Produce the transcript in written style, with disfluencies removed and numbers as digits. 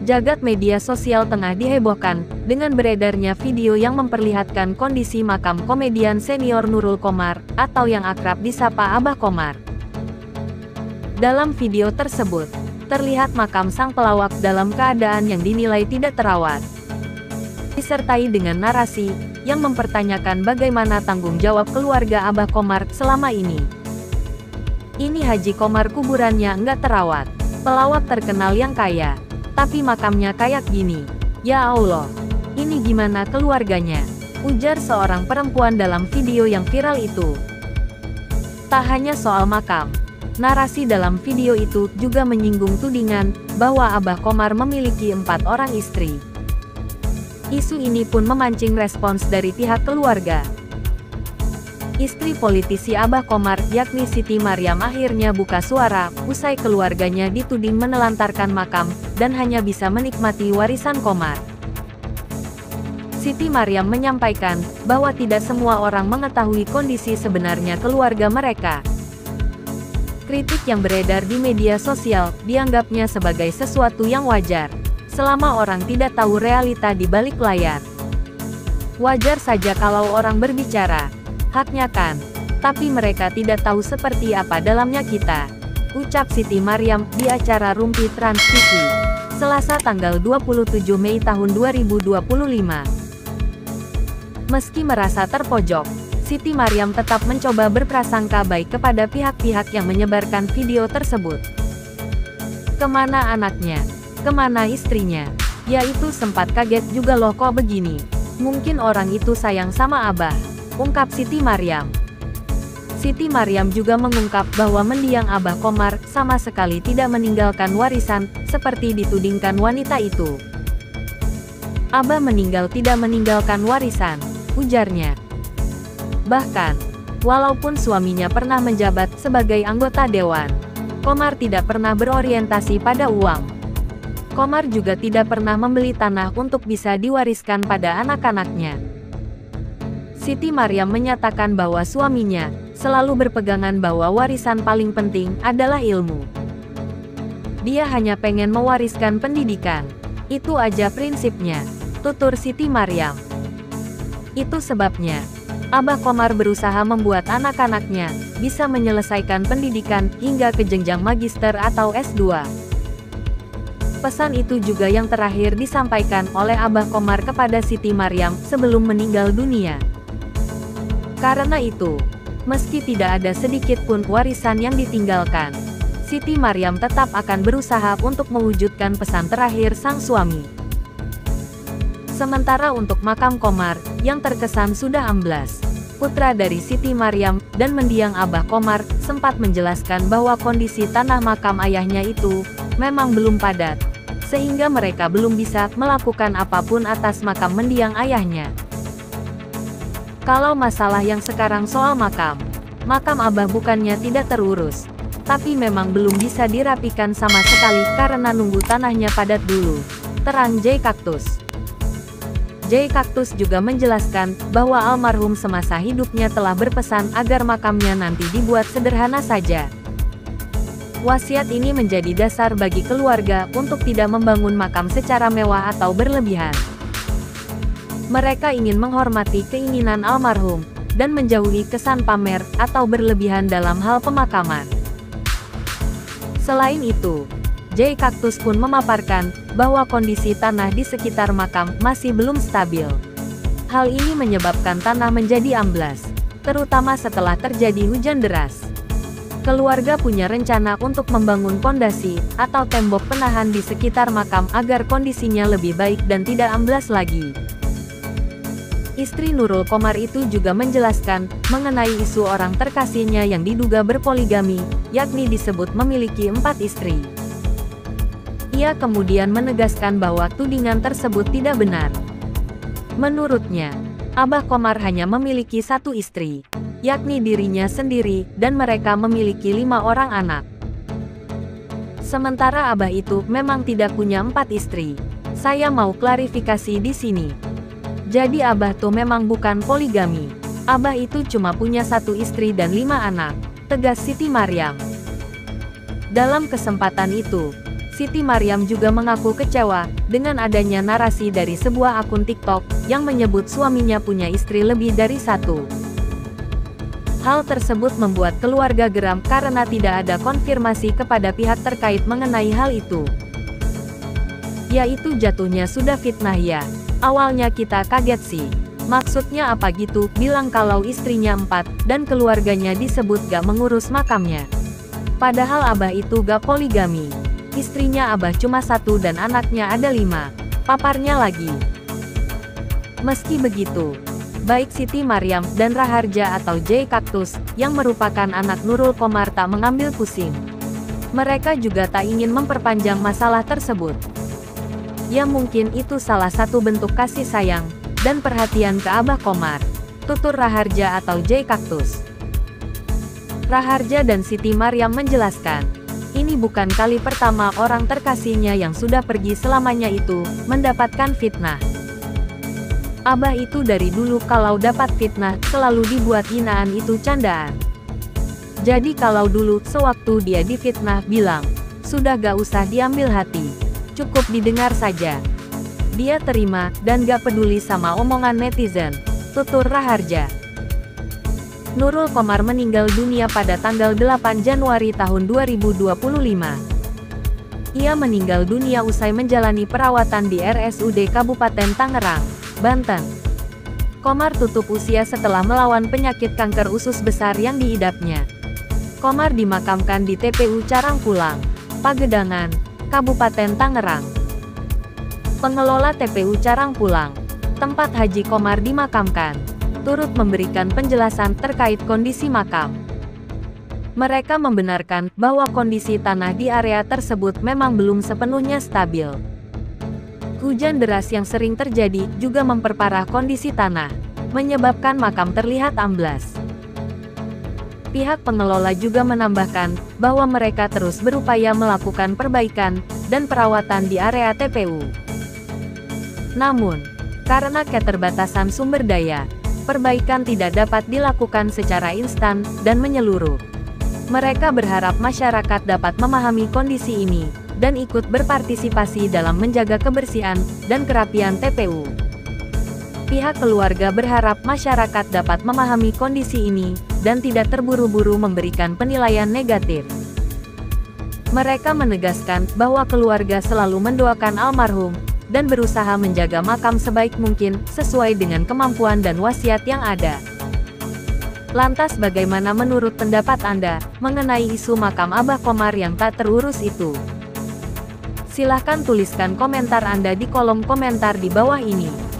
Jagat media sosial tengah dihebohkan dengan beredarnya video yang memperlihatkan kondisi makam komedian senior Nurul Qomar, atau yang akrab disapa Abah Qomar. Dalam video tersebut, terlihat makam sang pelawak dalam keadaan yang dinilai tidak terawat, disertai dengan narasi yang mempertanyakan bagaimana tanggung jawab keluarga Abah Qomar selama ini. Ini Haji Qomar kuburannya nggak terawat, pelawak terkenal yang kaya, tapi makamnya kayak gini. Ya Allah, ini gimana keluarganya? Ujar seorang perempuan dalam video yang viral itu. Tak hanya soal makam, narasi dalam video itu juga menyinggung tudingan bahwa Abah Qomar memiliki 4 orang istri. Isu ini pun memancing respons dari pihak keluarga. Istri politisi Abah Qomar, yakni Siti Maryam, akhirnya buka suara usai keluarganya dituding menelantarkan makam dan hanya bisa menikmati warisan Qomar. Siti Maryam menyampaikan bahwa tidak semua orang mengetahui kondisi sebenarnya keluarga mereka. Kritik yang beredar di media sosial dianggapnya sebagai sesuatu yang wajar, selama orang tidak tahu realita di balik layar. Wajar saja kalau orang berbicara, haknya kan, tapi mereka tidak tahu seperti apa dalamnya kita, ucap Siti Maryam di acara Rumpi Trans TV, Selasa tanggal 27 Mei tahun 2025. Meski merasa terpojok, Siti Maryam tetap mencoba berprasangka baik kepada pihak-pihak yang menyebarkan video tersebut. Kemana anaknya? Kemana istrinya? Ya itu sempat kaget juga loh kok begini. Mungkin orang itu sayang sama Abah, ungkap Siti Maryam. Siti Maryam juga mengungkap bahwa mendiang Abah Qomar sama sekali tidak meninggalkan warisan, seperti ditudingkan wanita itu. Abah meninggal tidak meninggalkan warisan, ujarnya. Bahkan, walaupun suaminya pernah menjabat sebagai anggota dewan, Qomar tidak pernah berorientasi pada uang. Qomar juga tidak pernah membeli tanah untuk bisa diwariskan pada anak-anaknya. Siti Maryam menyatakan bahwa suaminya selalu berpegangan bahwa warisan paling penting adalah ilmu. Dia hanya pengen mewariskan pendidikan. Itu aja prinsipnya, tutur Siti Maryam. Itu sebabnya, Abah Qomar berusaha membuat anak-anaknya bisa menyelesaikan pendidikan hingga ke jenjang magister atau S2. Pesan itu juga yang terakhir disampaikan oleh Abah Qomar kepada Siti Maryam sebelum meninggal dunia. Karena itu, meski tidak ada sedikit pun warisan yang ditinggalkan, Siti Maryam tetap akan berusaha untuk mewujudkan pesan terakhir sang suami. Sementara untuk makam Qomar, yang terkesan sudah amblas, putra dari Siti Maryam dan mendiang Abah Qomar sempat menjelaskan bahwa kondisi tanah makam ayahnya itu memang belum padat, sehingga mereka belum bisa melakukan apapun atas makam mendiang ayahnya. Kalau masalah yang sekarang soal makam Abah bukannya tidak terurus, tapi memang belum bisa dirapikan sama sekali karena nunggu tanahnya padat dulu, terang Jay Cactus. Jay Cactus juga menjelaskan bahwa almarhum semasa hidupnya telah berpesan agar makamnya nanti dibuat sederhana saja. Wasiat ini menjadi dasar bagi keluarga untuk tidak membangun makam secara mewah atau berlebihan. Mereka ingin menghormati keinginan almarhum, dan menjauhi kesan pamer atau berlebihan dalam hal pemakaman. Selain itu, Jay Cactus pun memaparkan bahwa kondisi tanah di sekitar makam masih belum stabil. Hal ini menyebabkan tanah menjadi amblas, terutama setelah terjadi hujan deras. Keluarga punya rencana untuk membangun pondasi atau tembok penahan di sekitar makam agar kondisinya lebih baik dan tidak amblas lagi. Istri Nurul Qomar itu juga menjelaskan mengenai isu orang terkasihnya yang diduga berpoligami, yakni disebut memiliki 4 istri. Ia kemudian menegaskan bahwa tudingan tersebut tidak benar. Menurutnya, Abah Qomar hanya memiliki 1 istri, yakni dirinya sendiri, dan mereka memiliki 5 orang anak. Sementara Abah itu memang tidak punya 4 istri. Saya mau klarifikasi di sini. Jadi Abah tuh memang bukan poligami. Abah itu cuma punya 1 istri dan 5 anak, tegas Siti Maryam. Dalam kesempatan itu, Siti Maryam juga mengaku kecewa dengan adanya narasi dari sebuah akun TikTok yang menyebut suaminya punya istri lebih dari satu. Hal tersebut membuat keluarga geram karena tidak ada konfirmasi kepada pihak terkait mengenai hal itu. Yaitu jatuhnya sudah fitnah ya. Awalnya kita kaget sih. Maksudnya apa gitu, bilang kalau istrinya 4 dan keluarganya disebut gak mengurus makamnya. Padahal Abah itu gak poligami. Istrinya Abah cuma 1 dan anaknya ada 5. Paparnya lagi. Meski begitu, baik Siti Maryam dan Raharja atau J Cactus, yang merupakan anak Nurul Qomar tak mengambil pusing. Mereka juga tak ingin memperpanjang masalah tersebut. Ya mungkin itu salah satu bentuk kasih sayang dan perhatian ke Abah Qomar, tutur Raharja atau J Cactus. Raharja dan Siti Maryam menjelaskan, ini bukan kali pertama orang terkasihnya yang sudah pergi selamanya itu mendapatkan fitnah. Abah itu dari dulu kalau dapat fitnah selalu dibuat hinaan itu candaan. Jadi kalau dulu sewaktu dia difitnah bilang, sudah gak usah diambil hati, cukup didengar saja. Dia terima dan gak peduli sama omongan netizen, tutur Raharja. Nurul Qomar meninggal dunia pada tanggal 8 Januari tahun 2025. Ia meninggal dunia usai menjalani perawatan di RSUD Kabupaten Tangerang, Banten. Qomar tutup usia setelah melawan penyakit kanker usus besar yang diidapnya. Qomar dimakamkan di TPU Carangpulang, Pagedangan, Kabupaten Tangerang. Pengelola TPU Carangpulang, tempat Haji Qomar dimakamkan, turut memberikan penjelasan terkait kondisi makam. Mereka membenarkan bahwa kondisi tanah di area tersebut memang belum sepenuhnya stabil. Hujan deras yang sering terjadi juga memperparah kondisi tanah, menyebabkan makam terlihat amblas. Pihak pengelola juga menambahkan bahwa mereka terus berupaya melakukan perbaikan dan perawatan di area TPU. Namun, karena keterbatasan sumber daya, perbaikan tidak dapat dilakukan secara instan dan menyeluruh. Mereka berharap masyarakat dapat memahami kondisi ini dan ikut berpartisipasi dalam menjaga kebersihan dan kerapian TPU. Pihak keluarga berharap masyarakat dapat memahami kondisi ini dan tidak terburu-buru memberikan penilaian negatif. Mereka menegaskan bahwa keluarga selalu mendoakan almarhum dan berusaha menjaga makam sebaik mungkin sesuai dengan kemampuan dan wasiat yang ada. Lantas bagaimana menurut pendapat Anda mengenai isu makam Abah Qomar yang tak terurus itu? Silahkan tuliskan komentar Anda di kolom komentar di bawah ini.